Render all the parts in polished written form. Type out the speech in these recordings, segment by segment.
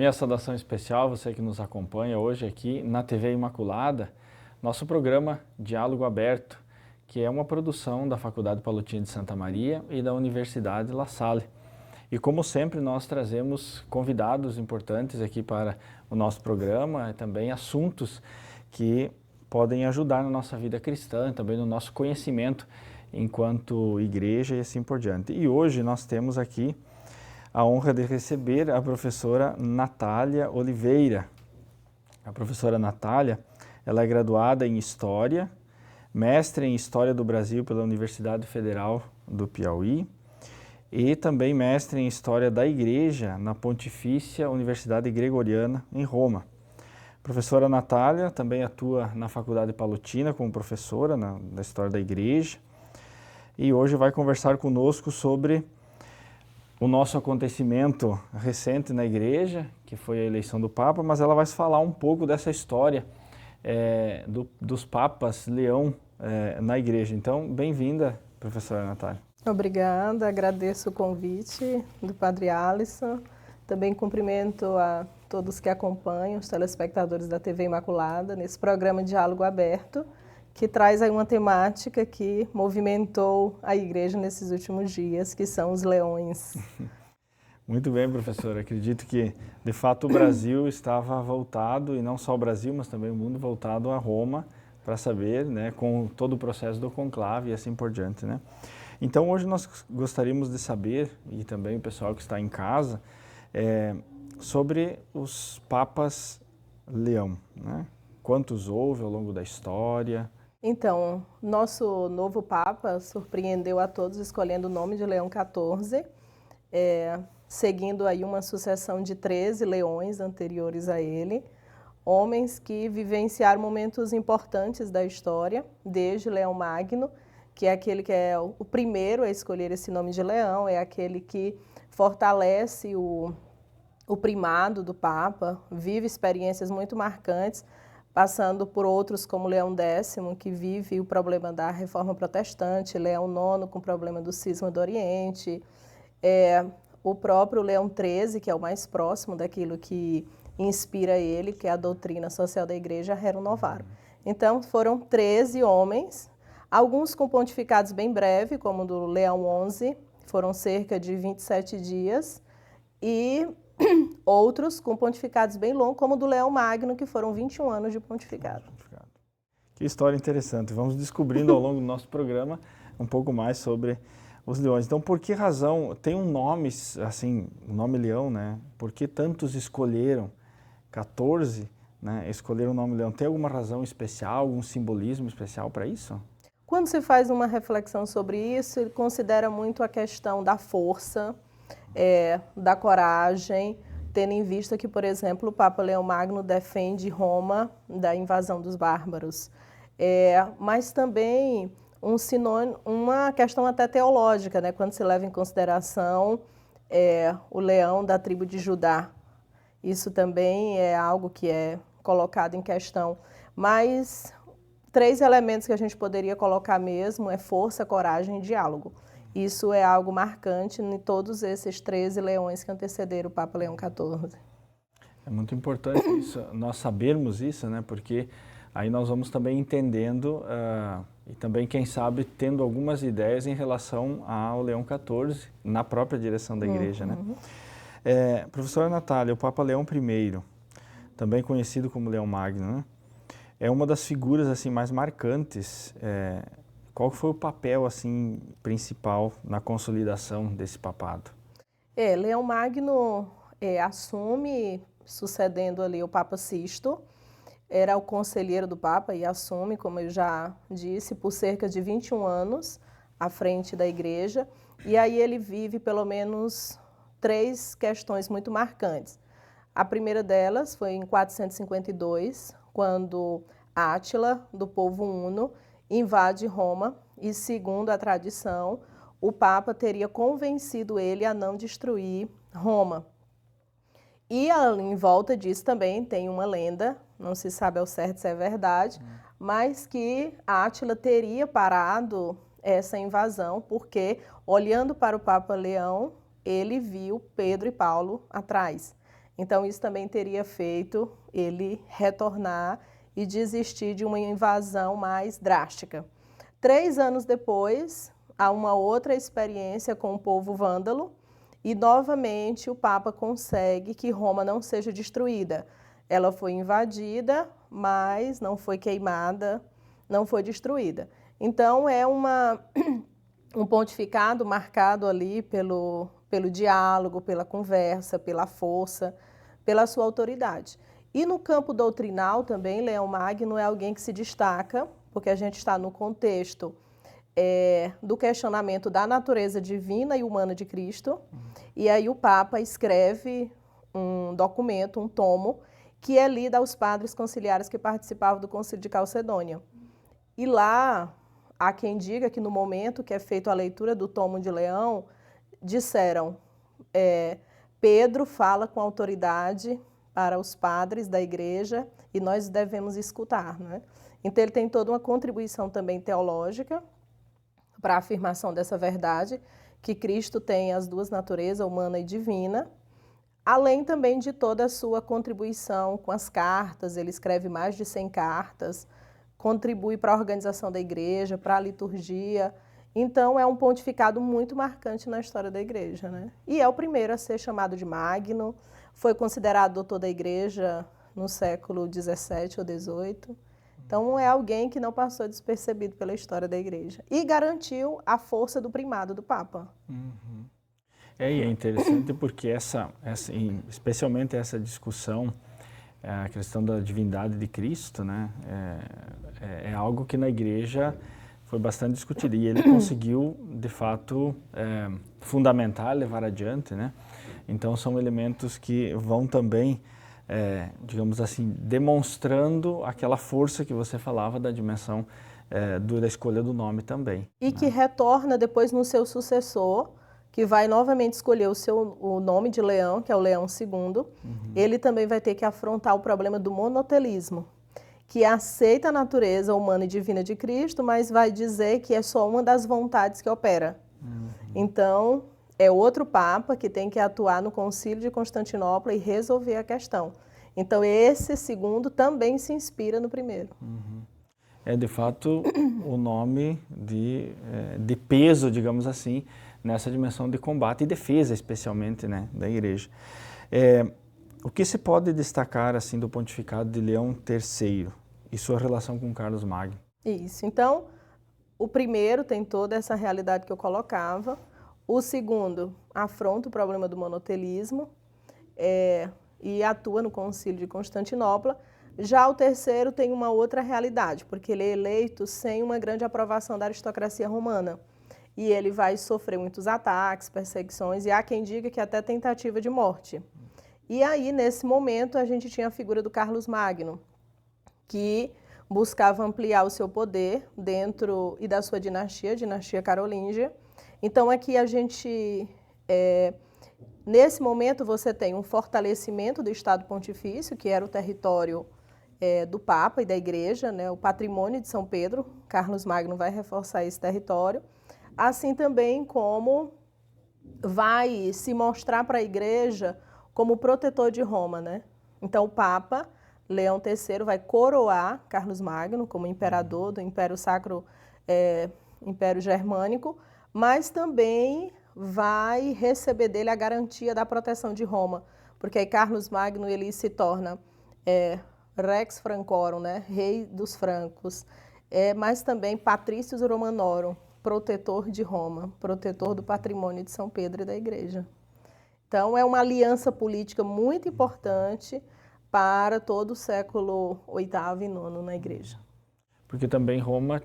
Minha saudação especial, você que nos acompanha hoje aqui na TV Imaculada, nosso programa Diálogo Aberto, que é uma produção da Faculdade Palotina de Santa Maria e da Universidade La Salle. E como sempre, nós trazemos convidados importantes aqui para o nosso programa e também assuntos que podem ajudar na nossa vida cristã, também no nosso conhecimento enquanto igreja e assim por diante. E hoje nós temos aqui a honra de receber a professora Natália Oliveira. A professora Natália, ela é graduada em História, mestre em História do Brasil pela Universidade Federal do Piauí e também mestre em História da Igreja na Pontifícia Universidade Gregoriana, em Roma. A professora Natália também atua na Faculdade Palotina como professora da História da Igreja e hoje vai conversar conosco sobre o nosso acontecimento recente na igreja, que foi a eleição do Papa, mas ela vai falar um pouco dessa história dos Papas Leão na igreja. Então, bem-vinda, professora Natália. Obrigada, agradeço o convite do Padre Alisson. Também cumprimento a todos que acompanham, os telespectadores da TV Imaculada, nesse programa Diálogo Aberto, que traz aí uma temática que movimentou a igreja nesses últimos dias, que são os leões. Muito bem, professora. Acredito que, de fato, o Brasil estava voltado, e não só o Brasil, mas também o mundo voltado a Roma, para saber, né, com todo o processo do conclave e assim por diante, né? Então, hoje nós gostaríamos de saber, e também o pessoal que está em casa, sobre os Papas Leão, né? Quantos houve ao longo da história? Então, nosso novo Papa surpreendeu a todos escolhendo o nome de Leão XIV, seguindo aí uma sucessão de 13 leões anteriores a ele, homens que vivenciaram momentos importantes da história, desde Leão Magno, que é aquele que é o primeiro a escolher esse nome de leão, é aquele que fortalece o primado do Papa, vive experiências muito marcantes, passando por outros como Leão X, que vive o problema da Reforma Protestante, Leão IX com o problema do Cisma do Oriente, o próprio Leão XIII, que é o mais próximo daquilo que inspira ele, que é a doutrina social da Igreja Rerum Novarum. Então, foram 13 homens, alguns com pontificados bem breves, como o do Leão XI, foram cerca de 27 dias, e outros com pontificados bem longos, como o do Leão Magno, que foram 21 anos de pontificado. Que história interessante. Vamos descobrindo ao longo do nosso programa um pouco mais sobre os leões. Então, por que razão tem um nome, assim, o nome leão, né? Por que tantos escolheram 14, né? Escolheram o nome leão? Tem alguma razão especial, algum simbolismo especial para isso? Quando se faz uma reflexão sobre isso, ele considera muito a questão da força, da coragem, tendo em vista que, por exemplo, o Papa Leão Magno defende Roma da invasão dos bárbaros. Mas também uma questão até teológica, né? Quando se leva em consideração o leão da tribo de Judá. Isso também é algo que é colocado em questão. Mas 3 elementos que a gente poderia colocar mesmo é força, coragem e diálogo. Isso é algo marcante em todos esses 13 leões que antecederam o Papa Leão XIV. É muito importante isso, nós sabermos isso, né? Porque aí nós vamos também entendendo e também, quem sabe, tendo algumas ideias em relação ao Leão XIV, na própria direção da igreja, né? Professora Natália, o Papa Leão I, também conhecido como Leão Magno, né? É uma das figuras assim mais marcantes. Qual foi o papel assim principal na consolidação desse papado? Leão Magno assume, sucedendo ali o Papa Sisto, era o conselheiro do Papa e assume, como eu já disse, por cerca de 21 anos à frente da igreja. E aí ele vive pelo menos 3 questões muito marcantes. A primeira delas foi em 452, quando Átila, do povo huno, invade Roma e, segundo a tradição, o Papa teria convencido ele a não destruir Roma. E em volta disso também tem uma lenda, não se sabe ao certo se é verdade, mas que Átila teria parado essa invasão porque, olhando para o Papa Leão, ele viu Pedro e Paulo atrás. Então, isso também teria feito ele retornar e desistir de uma invasão mais drástica. 3 anos depois, há uma outra experiência com o povo vândalo e, novamente, o Papa consegue que Roma não seja destruída. Ela foi invadida, mas não foi queimada, não foi destruída. Então, é um pontificado marcado ali pelo diálogo, pela conversa, pela força, pela sua autoridade. E no campo doutrinal também, Leão Magno é alguém que se destaca, porque a gente está no contexto do questionamento da natureza divina e humana de Cristo, e aí o Papa escreve um documento, um tomo, que é lido aos padres conciliares que participavam do Concílio de Calcedônia. E lá, há quem diga que no momento que é feita a leitura do tomo de Leão, disseram, Pedro fala com autoridade para os padres da igreja e nós devemos escutar, né? Então ele tem toda uma contribuição também teológica para a afirmação dessa verdade, que Cristo tem as duas naturezas, humana e divina, além também de toda a sua contribuição com as cartas, ele escreve mais de 100 cartas, contribui para a organização da igreja, para a liturgia. Então, é um pontificado muito marcante na história da igreja, né? E é o primeiro a ser chamado de Magno, foi considerado doutor da igreja no século XVII ou XVIII. Então, é alguém que não passou despercebido pela história da igreja. E garantiu a força do primado do Papa. Uhum. E é interessante porque especialmente essa discussão, a questão da divindade de Cristo, né, é algo que na igreja foi bastante discutido e ele conseguiu, de fato, fundamentar, levar adiante, né? Então são elementos que vão também, digamos assim, demonstrando aquela força que você falava da dimensão da escolha do nome também. E né? Que retorna depois no seu sucessor, que vai novamente escolher o nome de Leão, que é o Leão II. Ele também vai ter que afrontar o problema do monotelismo, que aceita a natureza humana e divina de Cristo, mas vai dizer que é só uma das vontades que opera. Então, é outro Papa que tem que atuar no Concílio de Constantinopla e resolver a questão. Então, esse segundo também se inspira no primeiro. É, de fato, o nome de peso, digamos assim, nessa dimensão de combate e defesa, especialmente, né, da igreja. O que se pode destacar assim do pontificado de Leão III e sua relação com Carlos Magno? Isso. Então, o primeiro tem toda essa realidade que eu colocava. O segundo afronta o problema do monotelismo e atua no Concílio de Constantinopla. Já o terceiro tem uma outra realidade, porque ele é eleito sem uma grande aprovação da aristocracia romana. E ele vai sofrer muitos ataques, perseguições, e há quem diga que até tentativa de morte. E aí, nesse momento, a gente tinha a figura do Carlos Magno, que buscava ampliar o seu poder dentro e da sua dinastia, a dinastia carolíngia. Então, aqui a gente, nesse momento, você tem um fortalecimento do Estado Pontifício, que era o território do Papa e da Igreja, né, o patrimônio de São Pedro. Carlos Magno vai reforçar esse território, assim também como vai se mostrar para a Igreja como protetor de Roma, né? Então, o Papa Leão III vai coroar Carlos Magno como imperador do Império Sacro, Império Germânico, mas também vai receber dele a garantia da proteção de Roma, porque aí Carlos Magno ele se torna Rex Francorum, né? Rei dos francos, mas também Patricius Romanorum, protetor de Roma, protetor do patrimônio de São Pedro e da Igreja. Então, é uma aliança política muito importante para todo o século VIII e IX na Igreja. Porque também Roma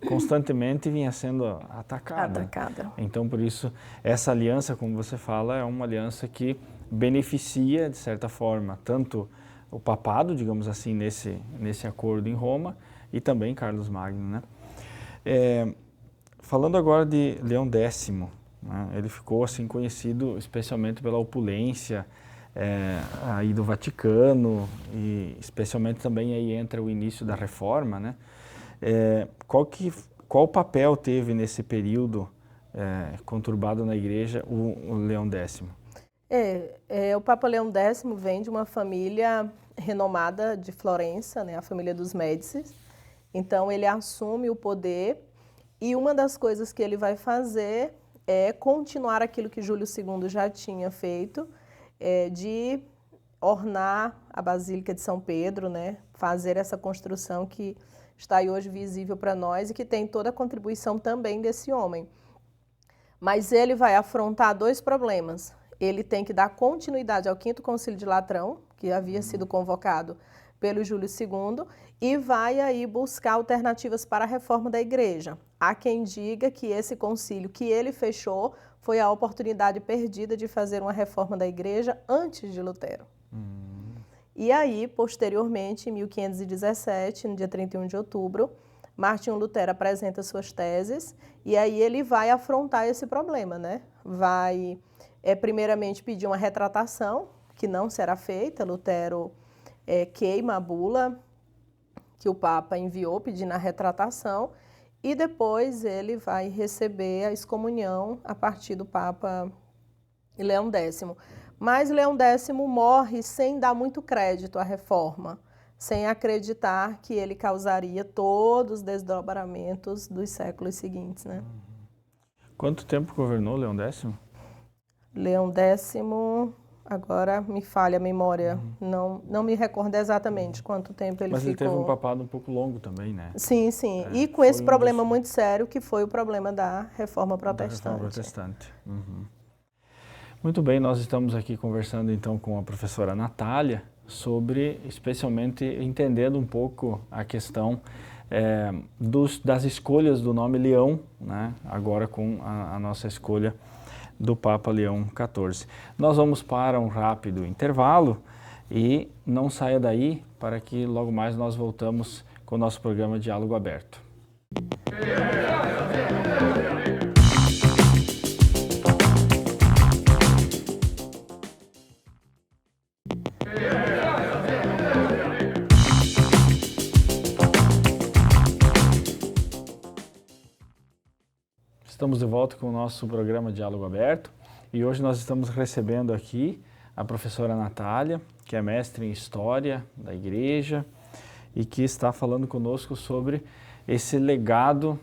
constantemente vinha sendo atacada. Então, por isso, essa aliança, como você fala, é uma aliança que beneficia, de certa forma, tanto o papado, digamos assim, nesse acordo em Roma, e também Carlos Magno, né? Falando agora de Leão X, né, ele ficou assim conhecido especialmente pela opulência aí do Vaticano e especialmente também aí entra o início da Reforma, né? Qual papel teve nesse período conturbado na Igreja o Leão X? O Papa Leão X vem de uma família renomada de Florença, né, a família dos Médicis. Então, ele assume o poder e uma das coisas que ele vai fazer é continuar aquilo que Júlio II já tinha feito, de ornar a Basílica de São Pedro, né, fazer essa construção que está aí hoje visível para nós e que tem toda a contribuição também desse homem. Mas ele vai afrontar dois problemas. Ele tem que dar continuidade ao Quinto Concílio de Latrão, que havia sido convocado pelo Júlio II, e vai aí buscar alternativas para a reforma da Igreja. Há quem diga que esse concílio que ele fechou foi a oportunidade perdida de fazer uma reforma da Igreja antes de Lutero. E aí, posteriormente, em 1517, no dia 31 de outubro, Martinho Lutero apresenta suas teses e aí ele vai afrontar esse problema, né? Vai, primeiramente, pedir uma retratação, que não será feita. Lutero queima a bula que o Papa enviou pedindo a retratação e depois ele vai receber a excomunhão a partir do Papa Leão X. Mas Leão X morre sem dar muito crédito à reforma, sem acreditar que ele causaria todos os desdobramentos dos séculos seguintes, né? Quanto tempo governou Leão X? Leão X, agora me falha a memória, não me recordo exatamente quanto tempo ele ficou. Mas ele teve um papado um pouco longo também, né? Sim. E com esse problema muito sério, que foi o problema da Reforma Protestante. Da Reforma Protestante. Muito bem, nós estamos aqui conversando então com a professora Natália sobre, especialmente, entendendo um pouco a questão das escolhas do nome Leão, né? Agora com a nossa escolha do Papa Leão XIV. Nós vamos para um rápido intervalo e não saia daí para que logo mais nós voltamos com o nosso programa Diálogo Aberto. Estamos de volta com o nosso programa Diálogo Aberto e hoje nós estamos recebendo aqui a professora Natália, que é mestre em História da Igreja e que está falando conosco sobre esse legado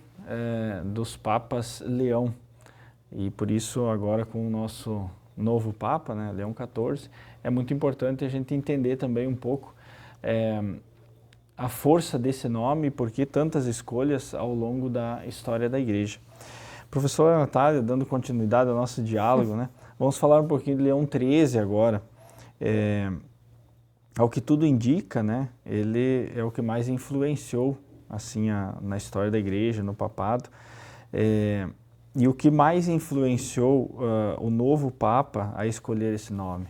dos Papas Leão. E por isso agora com o nosso novo Papa, né, Leão XIV, é muito importante a gente entender também um pouco a força desse nome e por que tantas escolhas ao longo da história da Igreja. Professora Natália, dando continuidade ao nosso diálogo, né? Vamos falar um pouquinho de Leão XIII agora. Ao que tudo indica, né? Ele é o que mais influenciou assim, na história da Igreja, no papado. E o que mais influenciou o novo Papa a escolher esse nome?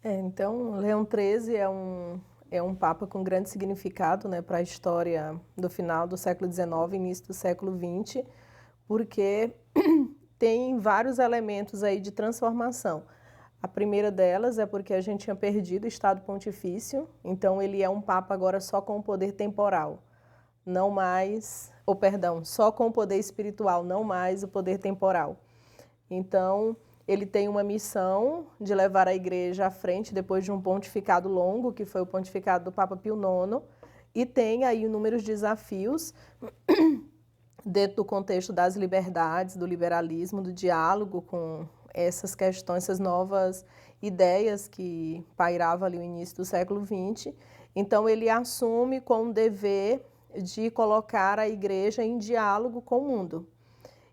Então, Leão XIII é um Papa com grande significado, né, para a história do final do século XIX e início do século XX, porque tem vários elementos aí de transformação. A primeira delas é porque a gente tinha perdido o Estado Pontifício, então ele é um Papa agora só com o poder temporal, não mais, só com o poder espiritual, não mais o poder temporal. Então, ele tem uma missão de levar a Igreja à frente depois de um pontificado longo, que foi o pontificado do Papa Pio IX, e tem aí inúmeros desafios dentro do contexto das liberdades, do liberalismo, do diálogo com essas questões, essas novas ideias que pairavam ali no início do século XX. Então, ele assume com o dever de colocar a Igreja em diálogo com o mundo.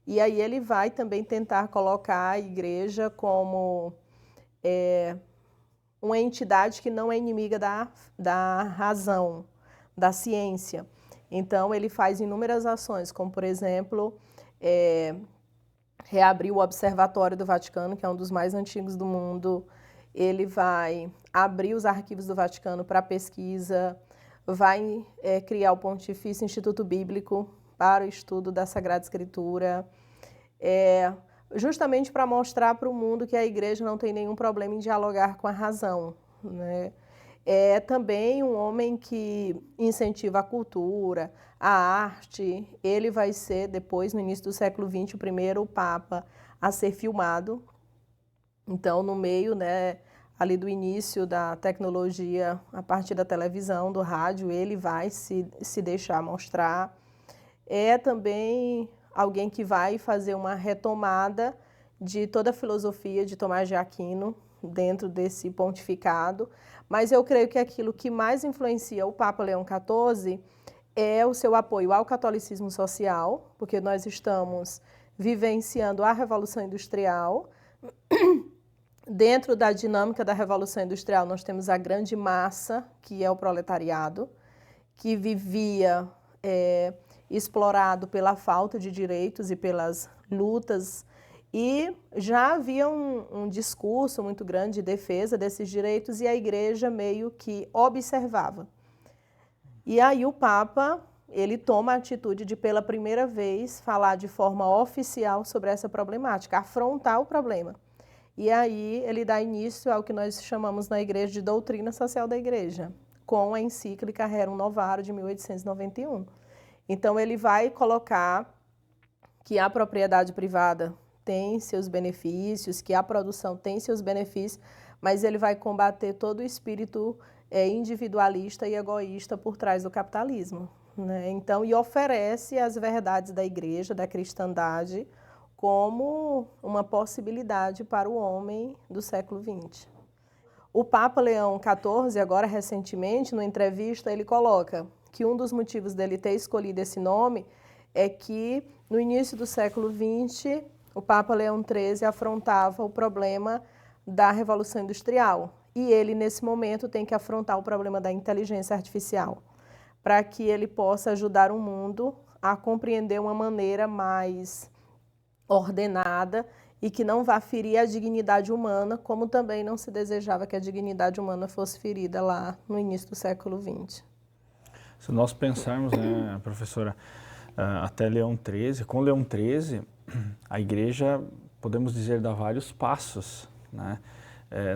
E aí ele vai também tentar colocar a Igreja como uma entidade que não é inimiga da razão, da ciência. Então, ele faz inúmeras ações, como, por exemplo, reabrir o Observatório do Vaticano, que é um dos mais antigos do mundo. Ele vai abrir os arquivos do Vaticano para pesquisa, vai criar o Pontifício Instituto Bíblico para o estudo da Sagrada Escritura, justamente para mostrar para o mundo que a Igreja não tem nenhum problema em dialogar com a razão, né? É também um homem que incentiva a cultura, a arte. Ele vai ser, depois, no início do século XX, o primeiro Papa a ser filmado. Então, no meio, né, ali do início da tecnologia, a partir da televisão, do rádio, ele vai se deixar mostrar. É também alguém que vai fazer uma retomada de toda a filosofia de Tomás de Aquino dentro desse pontificado, mas eu creio que aquilo que mais influencia o Papa Leão XIV é o seu apoio ao catolicismo social, porque nós estamos vivenciando a Revolução Industrial. Dentro da dinâmica da Revolução Industrial, nós temos a grande massa, que é o proletariado, que vivia explorado pela falta de direitos e pelas lutas, e já havia um discurso muito grande de defesa desses direitos, e a igreja meio que observava. E aí o Papa, ele toma a atitude de, pela primeira vez, falar de forma oficial sobre essa problemática, afrontar o problema. E aí ele dá início ao que nós chamamos na igreja de doutrina social da igreja, com a encíclica Rerum Novarum de 1891. Então ele vai colocar que a propriedade privada tem seus benefícios, que a produção tem seus benefícios, mas ele vai combater todo o espírito individualista e egoísta por trás do capitalismo, né? Então, e oferece as verdades da igreja, da cristandade, como uma possibilidade para o homem do século XX. O Papa Leão XIV, agora recentemente, numa entrevista, ele coloca que um dos motivos dele ter escolhido esse nome é que, no início do século XX, o Papa Leão XIII afrontava o problema da Revolução Industrial. E ele, nesse momento, tem que afrontar o problema da inteligência artificial, para que ele possa ajudar o mundo a compreender uma maneira mais ordenada e que não vá ferir a dignidade humana, como também não se desejava que a dignidade humana fosse ferida lá no início do século XX. Se nós pensarmos, né, professora, até Leão XIII, com Leão XIII, a igreja, podemos dizer, dá vários passos, né,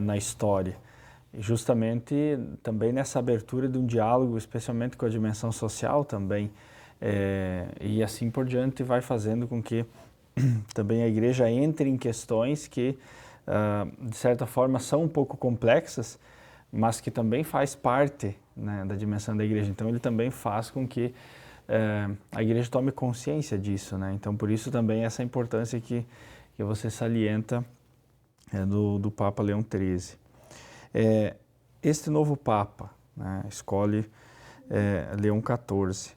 na história. E justamente também nessa abertura de um diálogo, especialmente com a dimensão social também, e assim por diante vai fazendo com que também a igreja entre em questões que, de certa forma, são um pouco complexas, mas que também faz parte, né, da dimensão da igreja. Então ele também faz com que a igreja tome consciência disso, né? Então por isso também essa importância que você salienta do Papa Leão XIII. Este novo Papa, né, escolhe Leão XIV.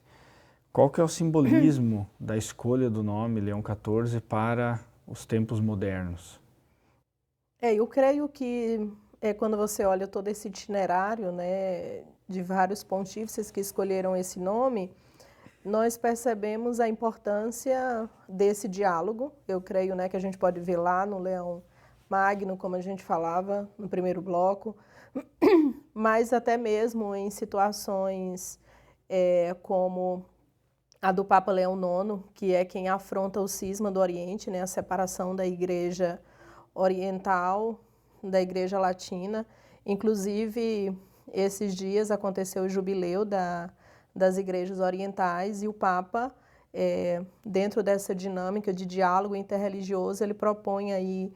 Qual que é o simbolismo da escolha do nome Leão XIV para os tempos modernos? Eu creio que quando você olha todo esse itinerário, né, de vários pontífices que escolheram esse nome, nós percebemos a importância desse diálogo. Eu creio, né, que a gente pode ver lá no Leão Magno, como a gente falava no primeiro bloco, mas até mesmo em situações como a do Papa Leão IX, que é quem afronta o cisma do Oriente, né, a separação da Igreja Oriental da Igreja Latina. Inclusive, esses dias aconteceu o jubileu das igrejas orientais e o Papa, dentro dessa dinâmica de diálogo interreligioso, ele propõe aí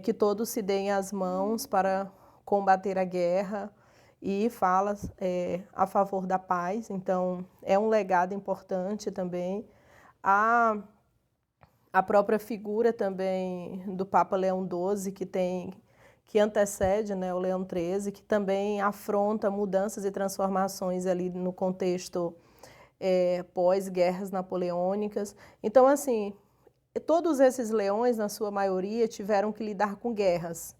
que todos se deem as mãos para combater a guerra e fala a favor da paz. Então, é um legado importante também. A própria figura também do Papa Leão XII, que antecede, né, o Leão XIII, que também afronta mudanças e transformações ali no contexto pós-guerras napoleônicas. Então, assim, todos esses leões, na sua maioria, tiveram que lidar com guerras,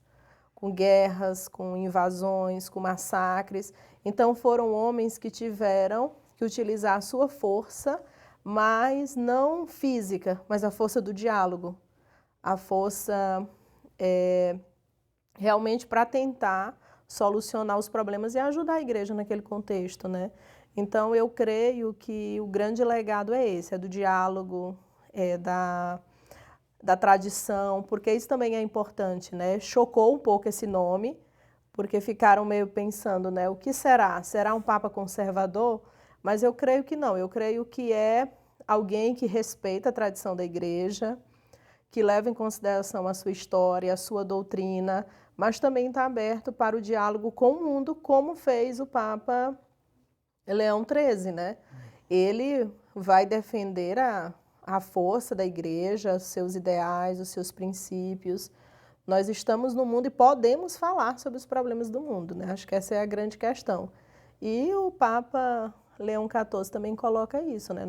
com invasões, com massacres. Então, foram homens que tiveram que utilizar a sua força, mas não física, mas a força do diálogo, a força realmente para tentar solucionar os problemas e ajudar a igreja naquele contexto, né? Então, eu creio que o grande legado é esse, é do diálogo, da tradição, porque isso também é importante, né? Chocou um pouco esse nome, porque ficaram meio pensando, né? O que será? Será um Papa conservador? Mas eu creio que não, eu creio que é alguém que respeita a tradição da igreja, que leva em consideração a sua história, a sua doutrina, mas também está aberto para o diálogo com o mundo, como fez o Papa Leão XIII, né? Ele vai defender a força da igreja, os seus ideais, os seus princípios. Nós estamos no mundo e podemos falar sobre os problemas do mundo, né? Acho que essa é a grande questão. E o Papa Leão XIV também coloca isso, né?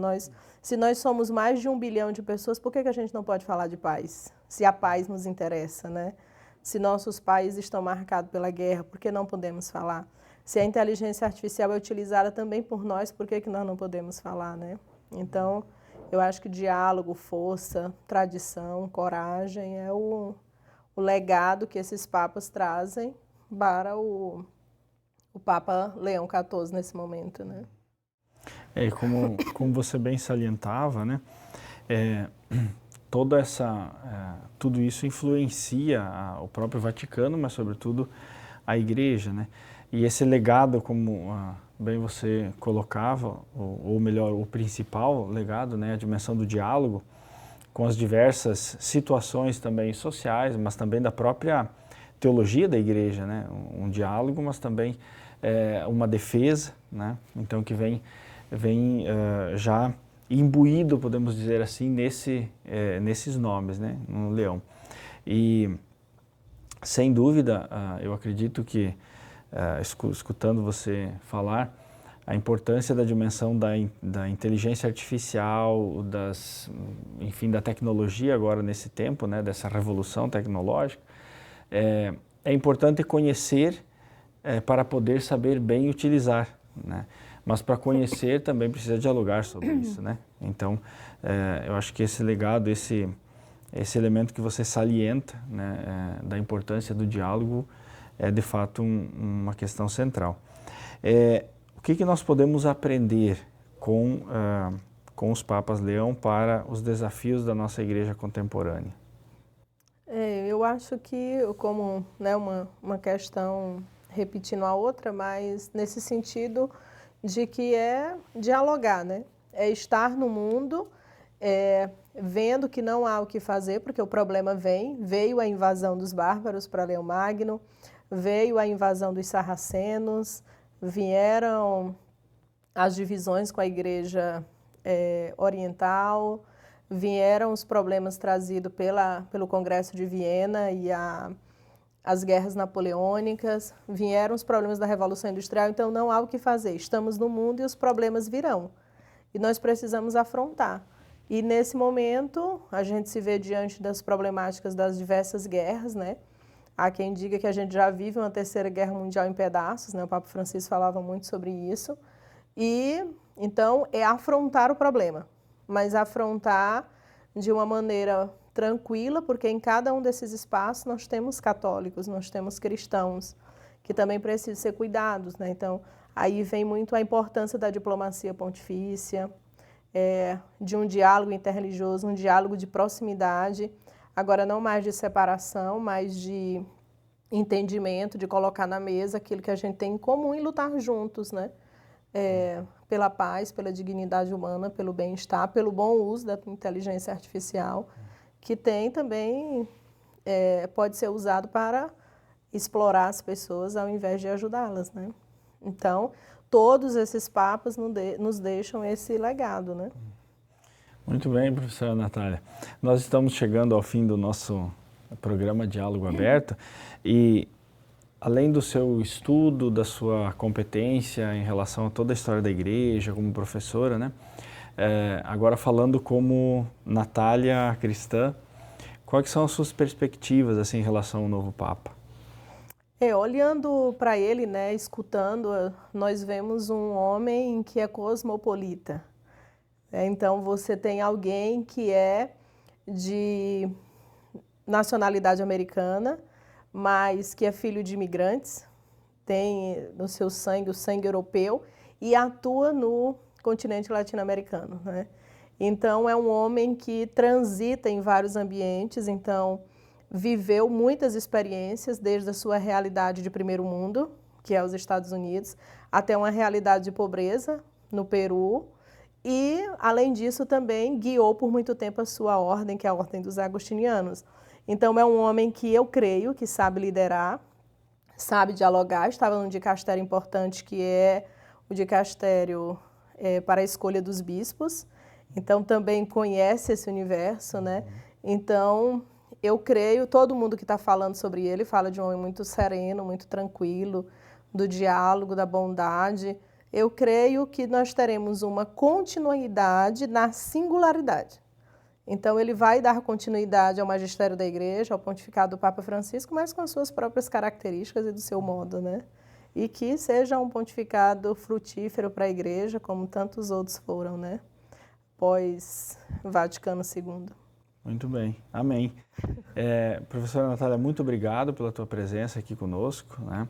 Se nós somos mais de 1 bilhão de pessoas, por que a gente não pode falar de paz? Se a paz nos interessa, né? Se nossos países estão marcados pela guerra, por que não podemos falar? Se a inteligência artificial é utilizada também por nós, por que nós não podemos falar, né? Então, eu acho que diálogo, força, tradição, coragem é o legado que esses papas trazem para o Papa Leão XIV nesse momento, né? Como você bem salientava, né? Tudo isso influencia o próprio Vaticano, mas sobretudo a Igreja, né? E esse legado, como bem você colocava, ou melhor, o principal legado, né? A dimensão do diálogo com as diversas situações também sociais, mas também da própria teologia da Igreja, né? Um diálogo, mas também uma defesa, né? Então que vem já imbuído, podemos dizer assim, nesses nomes, né, no leão. E, sem dúvida, eu acredito que, escutando você falar, a importância da dimensão da inteligência artificial, enfim, da tecnologia agora nesse tempo, né, dessa revolução tecnológica, é importante conhecer para poder saber bem utilizar, né? Mas para conhecer também precisa dialogar sobre isso, né? Então, eu acho que esse legado, esse elemento que você salienta, né, da importância do diálogo, é de fato uma questão central. O que nós podemos aprender com os Papas Leão para os desafios da nossa igreja contemporânea? Eu acho que, como, né, uma questão repetindo a outra, mas nesse sentido de que é dialogar, né? É estar no mundo, vendo que não há o que fazer, porque o problema veio a invasão dos bárbaros para Leão Magno, veio a invasão dos sarracenos, vieram as divisões com a igreja oriental, vieram os problemas trazidos pelo Congresso de Viena e as guerras napoleônicas, vieram os problemas da Revolução Industrial, então não há o que fazer. Estamos no mundo e os problemas virão. E nós precisamos afrontar. E nesse momento, a gente se vê diante das problemáticas das diversas guerras, né? Há quem diga que a gente já vive uma terceira guerra mundial em pedaços, né? O Papa Francisco falava muito sobre isso. E, então, é afrontar o problema, mas afrontar de uma maneira tranquila, porque em cada um desses espaços nós temos católicos, nós temos cristãos, que também precisam ser cuidados, né? Então, aí vem muito a importância da diplomacia pontifícia, de um diálogo interreligioso, um diálogo de proximidade, agora não mais de separação, mas de entendimento, de colocar na mesa aquilo que a gente tem em comum e lutar juntos, né? Pela paz, pela dignidade humana, pelo bem-estar, pelo bom uso da inteligência artificial, que tem também, pode ser usado para explorar as pessoas ao invés de ajudá-las, né? Então, todos esses papas nos deixam esse legado, né? Muito bem, professora Natália. Nós estamos chegando ao fim do nosso programa Diálogo Aberto e, além do seu estudo, da sua competência em relação a toda a história da igreja, como professora, né? Agora falando como Natália cristã, quais são as suas perspectivas assim, em relação ao novo Papa? Olhando para ele, né, escutando, nós vemos um homem que é cosmopolita. Então, você tem alguém que é de nacionalidade americana, mas que é filho de imigrantes, tem no seu sangue o sangue europeu e atua no continente latino-americano, né? Então, é um homem que transita em vários ambientes, então viveu muitas experiências, desde a sua realidade de primeiro mundo, que é os Estados Unidos, até uma realidade de pobreza no Peru, E, além disso, também guiou por muito tempo a sua ordem, que é a Ordem dos Agostinianos. Então, é um homem que eu creio que sabe liderar, sabe dialogar. Estava num dicastério importante, que é o dicastério para a escolha dos bispos. Então, também conhece esse universo, né? Então, eu creio, todo mundo que está falando sobre ele fala de um homem muito sereno, muito tranquilo, do diálogo, da bondade. Eu creio que nós teremos uma continuidade na singularidade. Então, ele vai dar continuidade ao magistério da Igreja, ao pontificado do Papa Francisco, mas com as suas próprias características e do seu modo, né? E que seja um pontificado frutífero para a Igreja, como tantos outros foram, né? Pós Vaticano II. Muito bem, amém. Professora Natália, muito obrigado pela tua presença aqui conosco, né?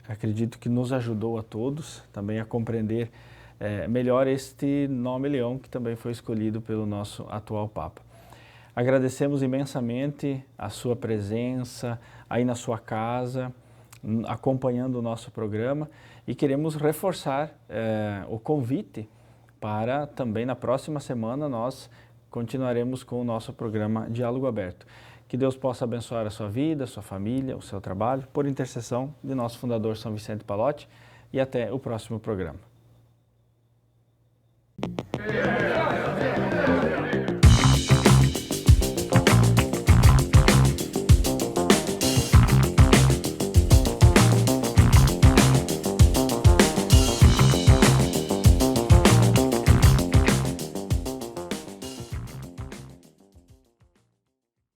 Acredito que nos ajudou a todos também a compreender melhor este nome Leão, que também foi escolhido pelo nosso atual Papa. Agradecemos imensamente a sua presença aí na sua casa, acompanhando o nosso programa, e queremos reforçar o convite para também na próxima semana nós continuaremos com o nosso programa Diálogo Aberto. Que Deus possa abençoar a sua vida, a sua família, o seu trabalho, por intercessão de nosso fundador São Vicente Pallotti, e até o próximo programa.